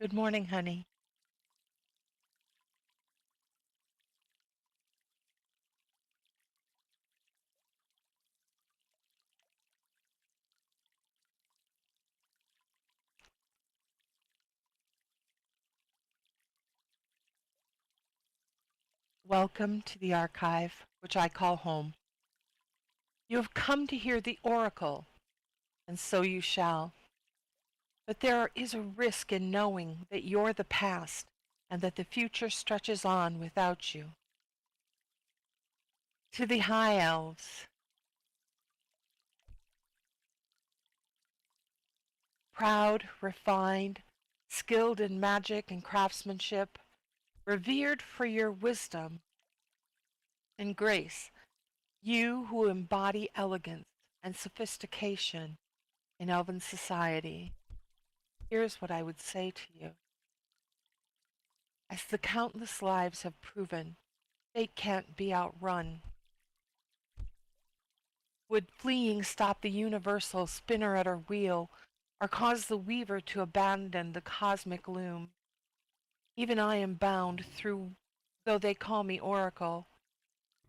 Good morning, honey. Welcome to the archive, which I call home. You have come to hear the oracle, and so you shall. But there is a risk in knowing that you're the past and that the future stretches on without you. To the high elves, proud, refined, skilled in magic and craftsmanship, revered for your wisdom and grace, you who embody elegance and sophistication in elven society. Here's what I would say to you. As the countless lives have proven, fate can't be outrun. Would fleeing stop the universal spinner at her wheel, or cause the weaver to abandon the cosmic loom? Even I am bound through, though they call me oracle.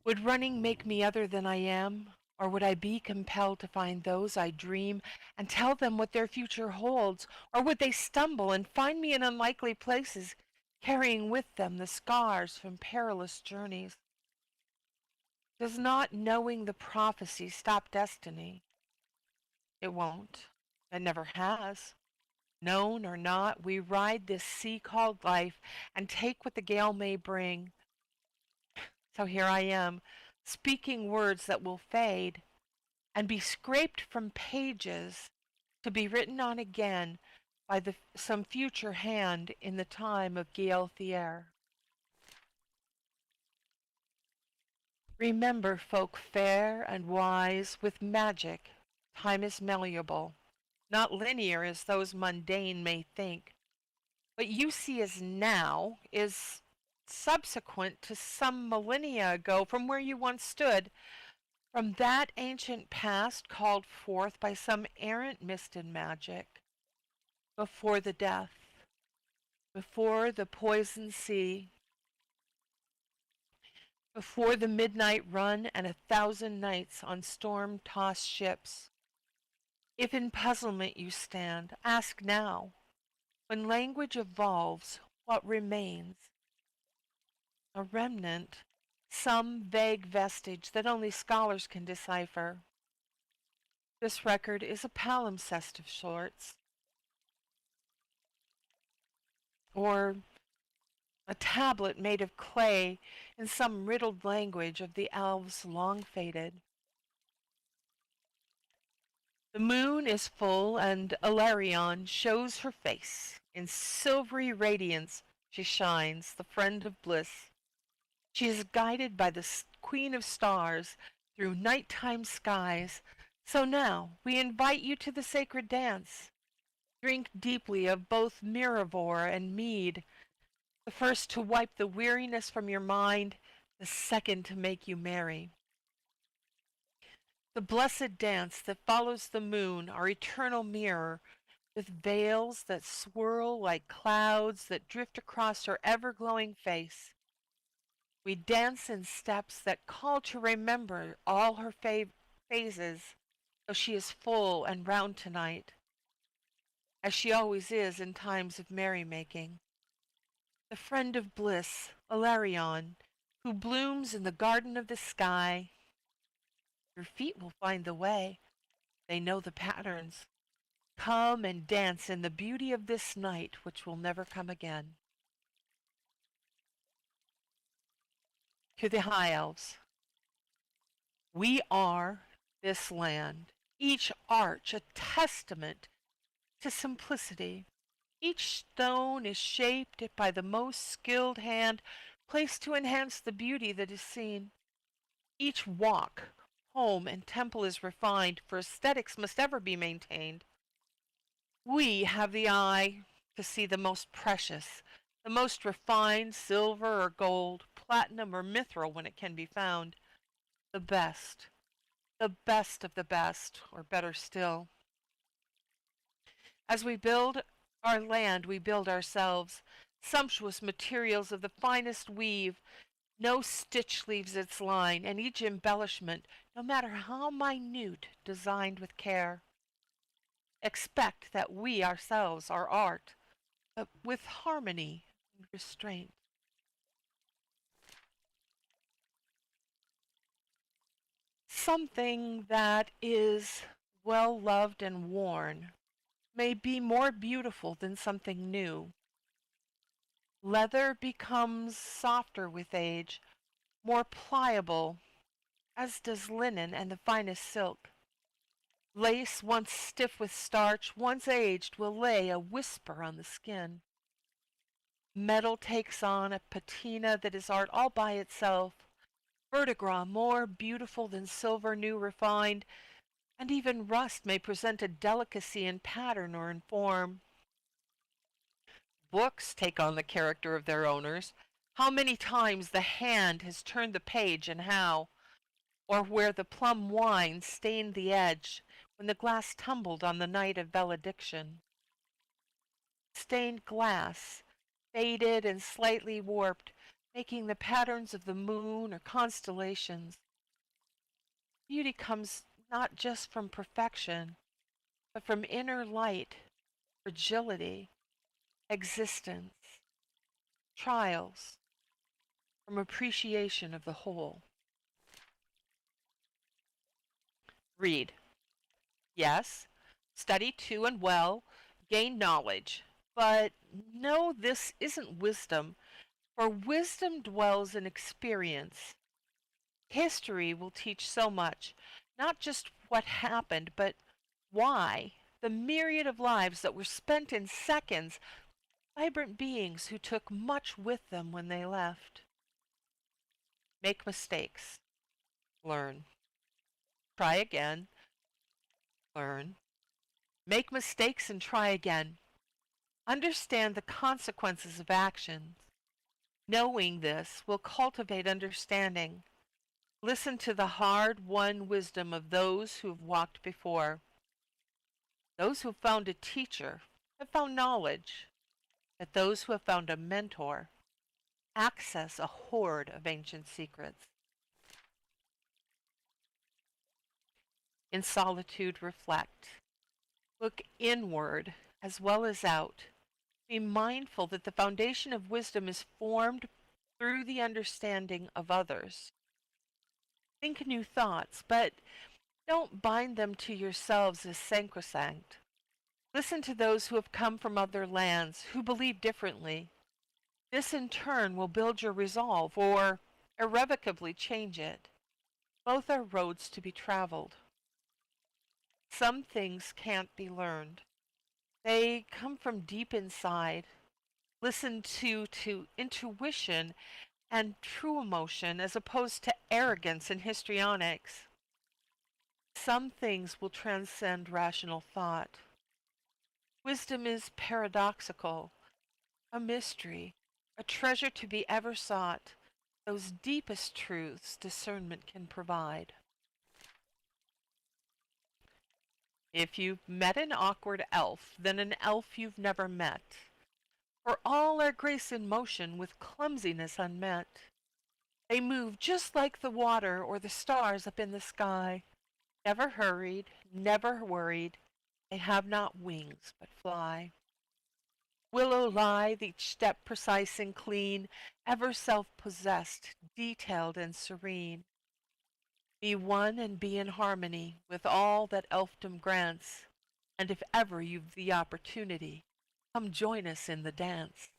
Would running make me other than I am, or would I be compelled to find those I dream and tell them what their future holds, or would they stumble and find me in unlikely places, carrying with them the scars from perilous journeys? Does not knowing the prophecy stop destiny? It won't. It never has. Known or not, we ride this sea called life and take what the gale may bring. So here I am, speaking words that will fade and be scraped from pages to be written on again by some future hand in the time of Gael Thier. Remember, folk fair and wise, with magic, time is malleable, not linear as those mundane may think. What you see as now is subsequent to some millennia ago from where you once stood, from that ancient past called forth by some errant mist and magic, before the death, before the poison sea, before the midnight run and 1,000 nights on storm-tossed ships. If in puzzlement you stand, ask now, when language evolves, what remains? A remnant, some vague vestige that only scholars can decipher. This record is a palimpsest of sorts, or a tablet made of clay in some riddled language of the elves long faded. The moon is full, and Ilarion shows her face. In silvery radiance she shines, the friend of bliss. She is guided by the Queen of Stars through nighttime skies. So now we invite you to the sacred dance. Drink deeply of both Miravor and mead, the first to wipe the weariness from your mind, the second to make you merry. The blessed dance that follows the moon, our eternal mirror, with veils that swirl like clouds that drift across her ever-glowing face. We dance in steps that call to remember all her phases, though she is full and round tonight, as she always is in times of merrymaking. The friend of bliss, Ilarion, who blooms in the garden of the sky. Your feet will find the way. They know the patterns. Come and dance in the beauty of this night, which will never come again. To the High Elves. We are this land, each arch a testament to simplicity. Each stone is shaped by the most skilled hand placed to enhance the beauty that is seen. Each walk, home, and temple is refined, for aesthetics must ever be maintained. We have the eye to see the most precious, the most refined silver or gold, platinum or mithril when it can be found, the best of the best, or better still. As we build Our land we build ourselves, sumptuous materials of the finest weave. No stitch leaves its line, and each embellishment, no matter how minute, designed with care. Expect that we ourselves are art, but with harmony and restraint. Something that is well loved and worn may be more beautiful than something new. Leather becomes softer with age, more pliable, as does linen and the finest silk. Lace, once stiff with starch, once aged, will lay a whisper on the skin. Metal takes on a patina that is art all by itself. Verdigris more beautiful than silver new refined, and even rust may present a delicacy in pattern or in form. Books take on the character of their owners. How many times the hand has turned the page and how, or where the plum wine stained the edge when the glass tumbled on the night of valediction. Stained glass, faded and slightly warped, making the patterns of the moon or constellations. Beauty comes not just from perfection, but from inner light, fragility, existence, trials, from appreciation of the whole. Read. Yes. Study too and well. Gain knowledge. But no, this isn't wisdom, for wisdom dwells in experience. History will teach so much, not just what happened, but why. The myriad of lives that were spent in seconds, vibrant beings who took much with them when they left. Make mistakes. Learn. Try again. Learn. Make mistakes and try again. Understand the consequences of actions. Knowing this will cultivate understanding. Listen to the hard-won wisdom of those who have walked before. Those who have found a teacher have found knowledge, but those who have found a mentor access a hoard of ancient secrets. In solitude, reflect. Look inward as well as out. Be mindful that the foundation of wisdom is formed through the understanding of others. Think new thoughts, but don't bind them to yourselves as sacrosanct. Listen to those who have come from other lands, who believe differently. This in turn will build your resolve or irrevocably change it. Both are roads to be traveled. Some things can't be learned. They come from deep inside. Listen to intuition and true emotion as opposed to arrogance and histrionics. Some things will transcend rational thought. Wisdom is paradoxical, a mystery, a treasure to be ever sought. Those deepest truths discernment can provide. If you've met an awkward elf, then an elf you've never met. For all are grace in motion with clumsiness unmet. They move just like the water or the stars up in the sky. Never hurried, never worried, they have not wings but fly. Willow lithe, each step precise and clean, ever self-possessed, detailed and serene. Be one and be in harmony with all that elfdom grants, and if ever you've the opportunity, come join us in the dance.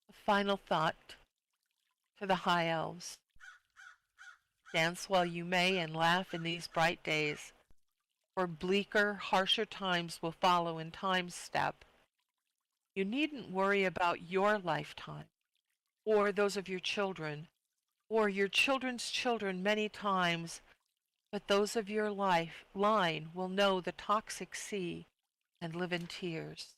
A final thought to the high elves. Dance while you may and laugh in these bright days, for bleaker, harsher times will follow in time's step. You needn't worry about your lifetime, or those of your children, or your children's children many times, but those of your life line will know the toxic sea and live in tears.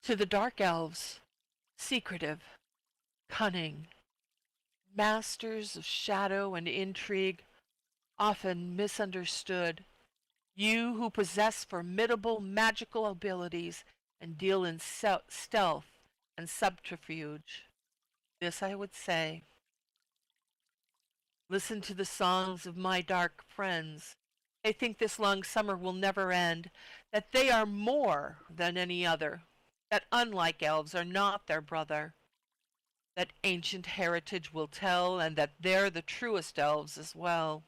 To the dark elves, secretive, cunning, masters of shadow and intrigue, often misunderstood. You who possess formidable magical abilities and deal in stealth and subterfuge. This I would say. Listen to the songs of my dark friends. They think this long summer will never end, that they are more than any other, that unlike elves are not their brother, that ancient heritage will tell, and that they're the truest elves as well.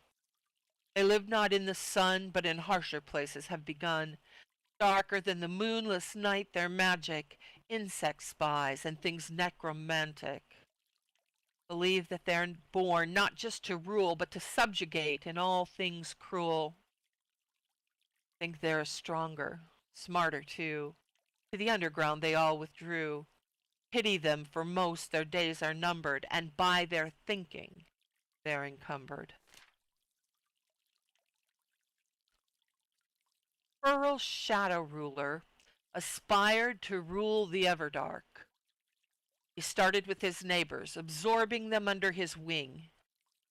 They live not in the sun, but in harsher places have begun. Darker than the moonless night their magic, insect spies, and things necromantic. Believe that they're born not just to rule, but to subjugate in all things cruel. Think they're stronger, smarter too. To the underground they all withdrew. Pity them, for most their days are numbered, and by their thinking they're encumbered. Earl Shadow Ruler aspired to rule the Everdark. He started with his neighbors, absorbing them under his wing.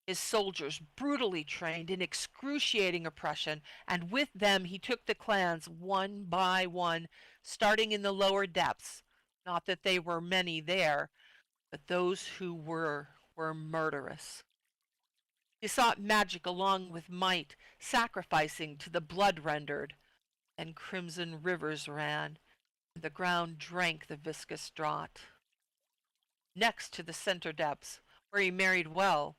His soldiers brutally trained in excruciating oppression, and with them he took the clans one by one, starting in the lower depths. Not that they were many there, but those who were murderous. He sought magic along with might, sacrificing to the blood rendered, and crimson rivers ran, and the ground drank the viscous draught. Next to the center depths, where he married well,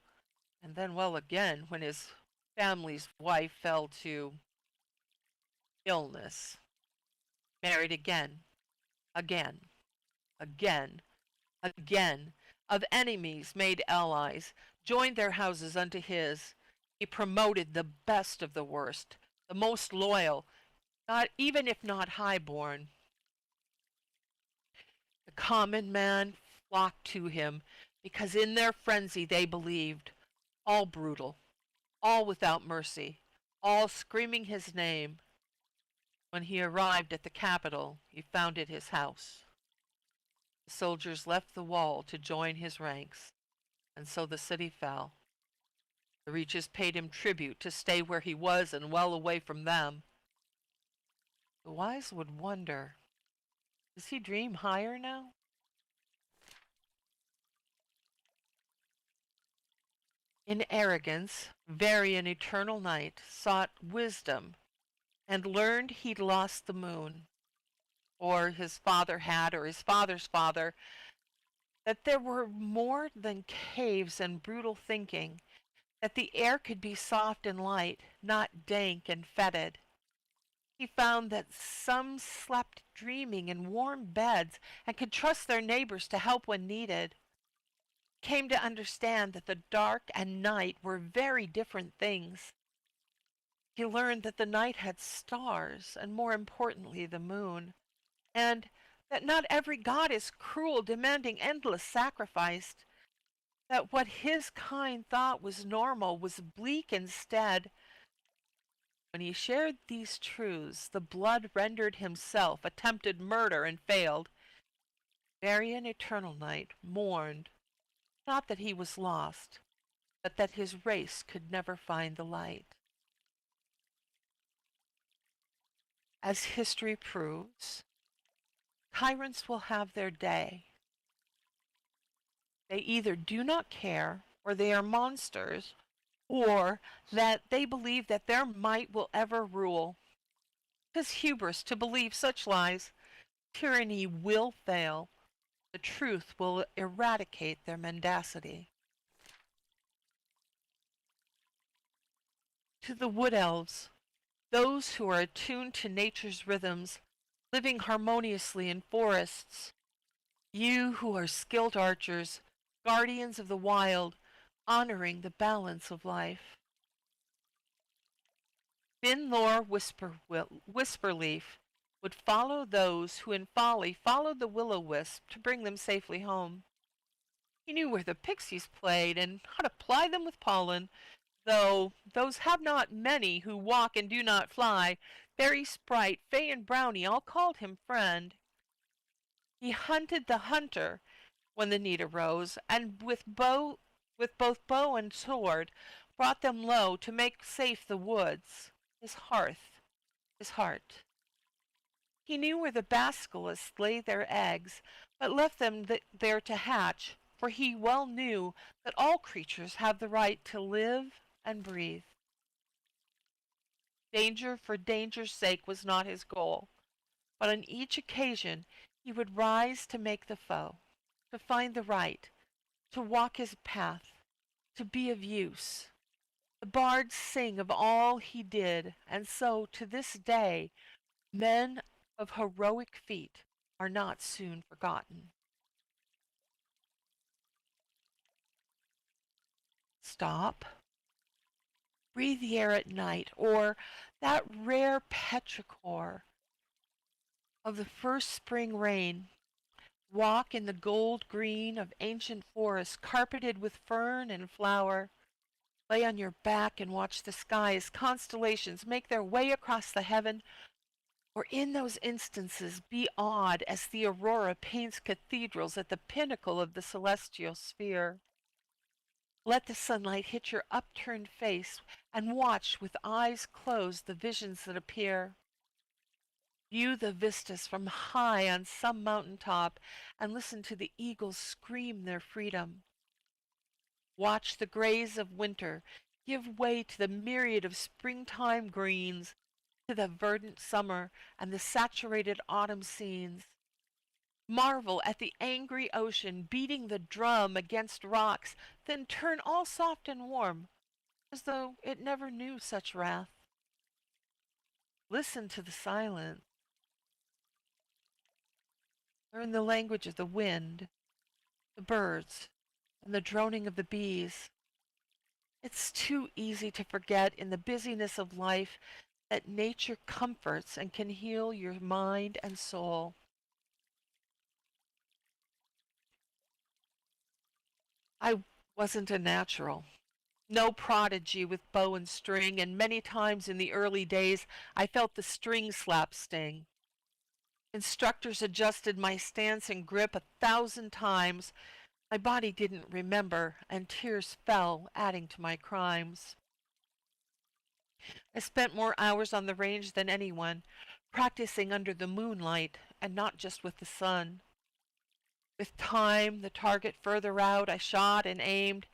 and then well again when his family's wife fell to illness. Married again, again, again, again. Of enemies made allies, joined their houses unto his. He promoted the best of the worst, the most loyal, not even if not highborn. The common man flocked to him because in their frenzy they believed, all brutal, all without mercy, all screaming his name. When he arrived at the capital, he found it his house. The soldiers left the wall to join his ranks, and so the city fell. The Reaches paid him tribute to stay where he was and well away from them. The wise would wonder, does he dream higher now? In arrogance, Varian Eternal Night sought wisdom and learned he'd lost the moon, or his father had, or his father's father, that there were more than caves and brutal thinking, that the air could be soft and light, not dank and fetid. He found that some slept dreaming in warm beds and could trust their neighbors to help when needed. Came to understand that the dark and night were very different things. He learned that the night had stars, and more importantly, the moon, and that not every god is cruel, demanding endless sacrifice, that what his kind thought was normal was bleak instead. When he shared these truths, the blood rendered himself, attempted murder and failed. Varian Eternal Night mourned, not that he was lost, but that his race could never find the light. As history proves, tyrants will have their day. They either do not care, or they are monsters, or that they believe that their might will ever rule. 'Tis hubris to believe such lies. Tyranny will fail. The truth will eradicate their mendacity. To the wood elves, those who are attuned to nature's rhythms, living harmoniously in forests, you who are skilled archers, guardians of the wild, honoring the balance of life. Finlore Whisperleaf would follow those who in folly followed the will-o'-wisp to bring them safely home. He knew where the pixies played and how to ply them with pollen, though those have not many who walk and do not fly. Fairy Sprite, Fay, and Brownie all called him friend. He hunted the hunter when the need arose, and with both bow and sword brought them low to make safe the woods, his hearth, his heart. He knew where the basilisks lay their eggs, but left them there to hatch, for he well knew that all creatures have the right to live and breathe. Danger for danger's sake was not his goal, but on each occasion he would rise to make the foe, to find the right, to walk his path, to be of use. The bards sing of all he did, and so to this day men of heroic feat are not soon forgotten. Stop, breathe the air at night, or that rare petrichor of the first spring rain. Walk in the gold green of ancient forests carpeted with fern and flower. Lay on your back and watch the sky as constellations make their way across the heaven, or in those instances be awed as the aurora paints cathedrals at the pinnacle of the celestial sphere. Let the sunlight hit your upturned face and watch with eyes closed the visions that appear. View the vistas from high on some mountain top and listen to the eagles scream their freedom. Watch the grays of winter give way to the myriad of springtime greens, to the verdant summer and the saturated autumn scenes. Marvel at the angry ocean beating the drum against rocks, then turn all soft and warm, as though it never knew such wrath. Listen to the silence. Learn the language of the wind, the birds, and the droning of the bees. It's too easy to forget in the busyness of life that nature comforts and can heal your mind and soul. I wasn't a natural, no prodigy with bow and string, and many times in the early days I felt the string slap sting. Instructors adjusted my stance and grip 1,000 times. My body didn't remember, and tears fell, adding to my crimes. I spent more hours on the range than anyone, practicing under the moonlight and not just with the sun. With time, the target further out, I shot and aimed,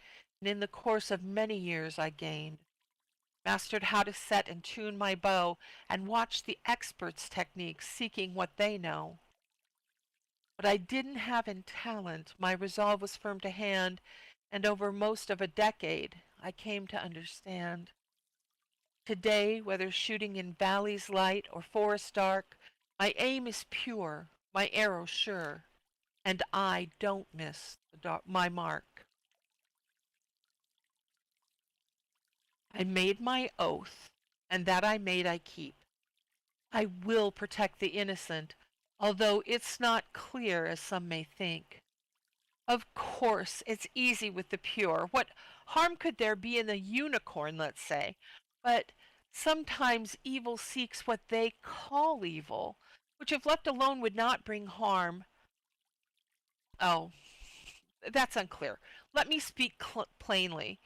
and in the course of many years I gained. Mastered how to set and tune my bow, and watched the experts' techniques, seeking what they know. What I didn't have in talent, my resolve was firm to hand, and over most of a decade, I came to understand. Today, whether shooting in valleys light or forests dark, my aim is pure, my arrow sure, and I don't miss my mark. I made my oath, and that I made I keep. I will protect the innocent, although it's not clear as some may think. Of course, it's easy with the pure. What harm could there be in the unicorn, let's say? But sometimes evil seeks what they call evil, which if left alone would not bring harm. Oh, that's unclear. Let me speak plainly.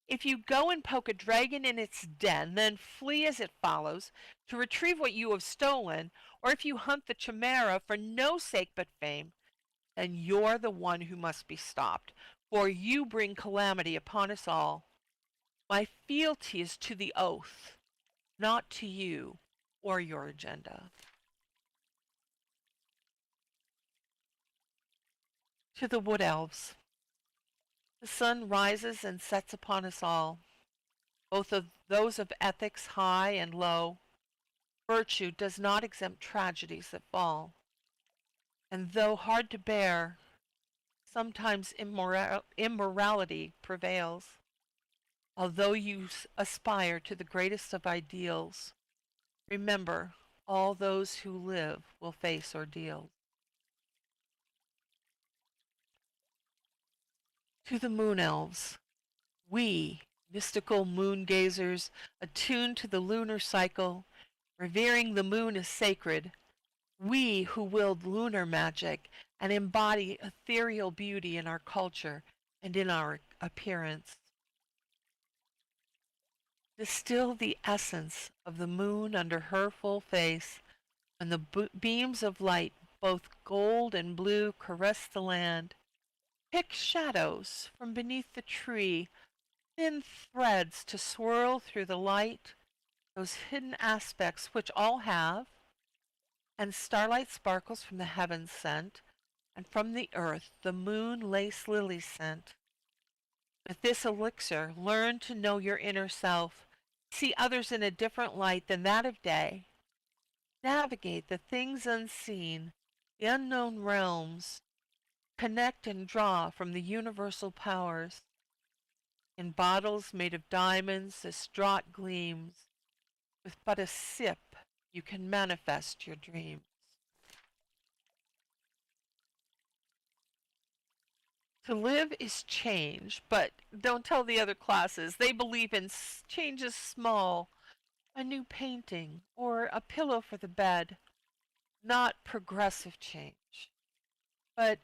If you go and poke a dragon in its den, then flee as it follows to retrieve what you have stolen, or if you hunt the chimera for no sake but fame, then you're the one who must be stopped, for you bring calamity upon us all. My fealty is to the oath, not to you or your agenda. To the wood elves. The sun rises and sets upon us all, both of those of ethics high and low. Virtue does not exempt tragedies that fall. And though hard to bear, sometimes immorality prevails. Although you aspire to the greatest of ideals, remember, all those who live will face ordeals. To the moon elves, we, mystical moon gazers, attuned to the lunar cycle, revering the moon as sacred, we who wield lunar magic and embody ethereal beauty in our culture and in our appearance. Distill the essence of the moon under her full face, when the beams of light, both gold and blue, caress the land. Pick shadows from beneath the tree, thin threads to swirl through the light, those hidden aspects which all have, and starlight sparkles from the heavens sent, and from the earth the moon lace lily scent. With this elixir, learn to know your inner self, see others in a different light than that of day, navigate the things unseen, the unknown realms, connect and draw from the universal powers. In bottles made of diamonds, this draught gleams. With but a sip, you can manifest your dreams. To live is change, but don't tell the other classes. They believe in changes small, a new painting, or a pillow for the bed, not progressive change. But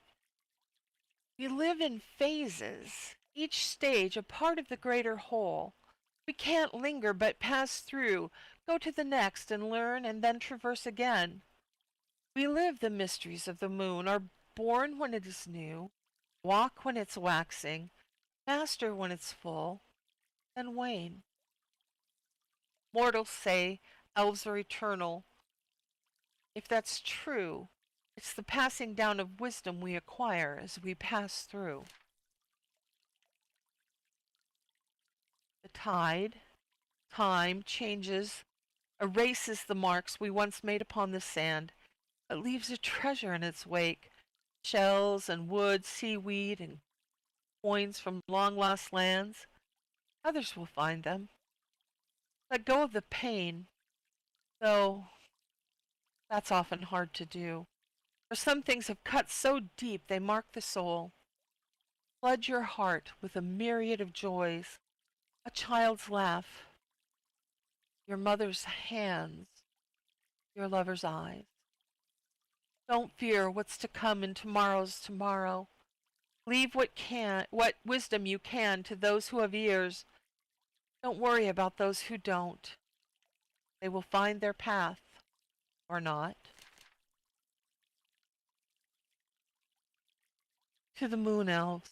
we live in phases, each stage a part of the greater whole. We can't linger but pass through, go to the next and learn and then traverse again. We live the mysteries of the moon, are born when it is new, walk when it's waxing, master when it's full, then wane. Mortals say elves are eternal. If that's true, it's the passing down of wisdom we acquire as we pass through. The tide, time changes, erases the marks we once made upon the sand, but leaves a treasure in its wake. Shells and wood, seaweed, and coins from long lost lands. Others will find them. Let go of the pain, though that's often hard to do. For some things have cut so deep they mark the soul. Flood your heart with a myriad of joys, a child's laugh, your mother's hands, your lover's eyes. Don't fear what's to come in tomorrow's tomorrow. Leave what wisdom you can to those who have ears. Don't worry about those who don't. They will find their path, or not. To the moon elves,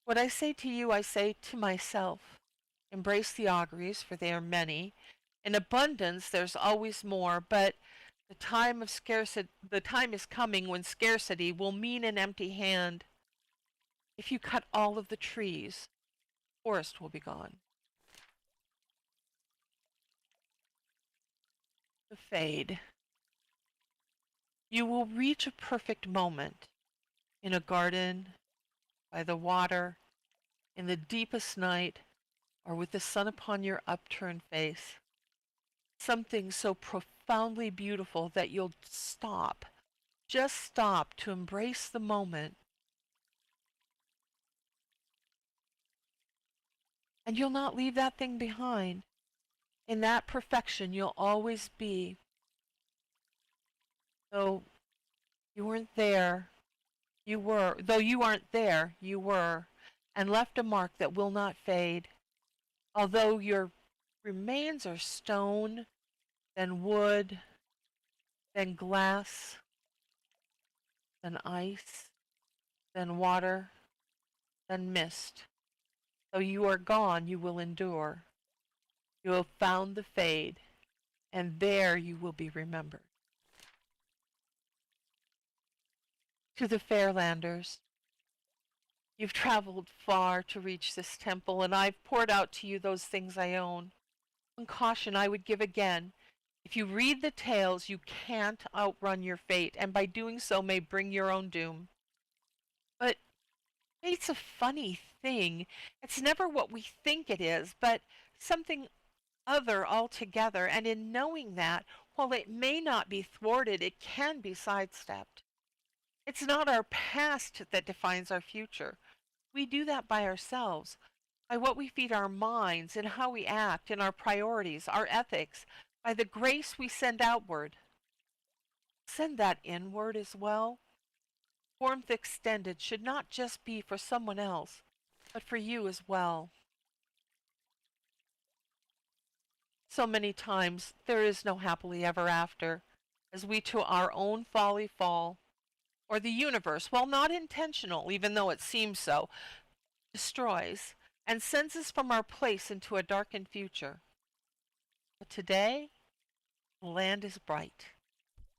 what I say to you, I say to myself. Embrace the auguries, for they are many. In abundance, there's always more, but the time is coming when scarcity will mean an empty hand. If you cut all of the trees, the forest will be gone. The fade. You will reach a perfect moment in a garden, by the water, in the deepest night, or with the sun upon your upturned face. Something so profoundly beautiful that you'll stop, just stop to embrace the moment. And you'll not leave that thing behind. In that perfection, you'll always be. Though you weren't there, you were. Though you aren't there, you were. And left a mark that will not fade. Although your remains are stone, then wood, then glass, then ice, then water, then mist. Though you are gone, you will endure. You have found the fade, and there you will be remembered. To the Fairlanders, you've traveled far to reach this temple, and I've poured out to you those things I own. One caution I would give again. If you read the tales, you can't outrun your fate, and by doing so may bring your own doom. But fate's a funny thing. It's never what we think it is, but something other altogether, and in knowing that, while it may not be thwarted, it can be sidestepped. It's not our past that defines our future. We do that by ourselves, by what we feed our minds and how we act in our priorities, our ethics, by the grace we send outward. Send that inward as well. Warmth extended should not just be for someone else, but for you as well. So many times there is no happily ever after, as we to our own folly fall, or the universe, while not intentional, even though it seems so, destroys and sends us from our place into a darkened future. But today, the land is bright.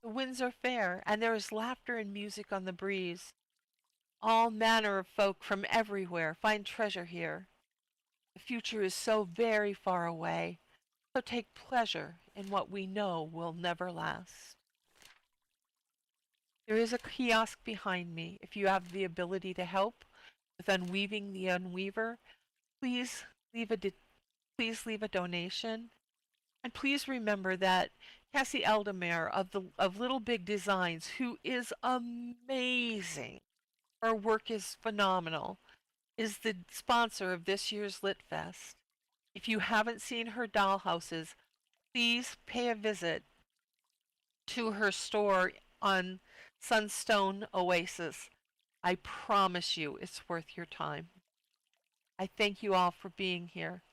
The winds are fair, and there is laughter and music on the breeze. All manner of folk from everywhere find treasure here. The future is so very far away, so take pleasure in what we know will never last. There is a kiosk behind me. If you have the ability to help with unweaving the unweaver, please leave a please leave a donation. And please remember that Cassie Eldemare of Little Big Designs, who is amazing, her work is phenomenal, is the sponsor of this year's Lit Fest. If you haven't seen her dollhouses, please pay a visit to her store on Sunstone Oasis. I promise you it's worth your time. I thank you all for being here.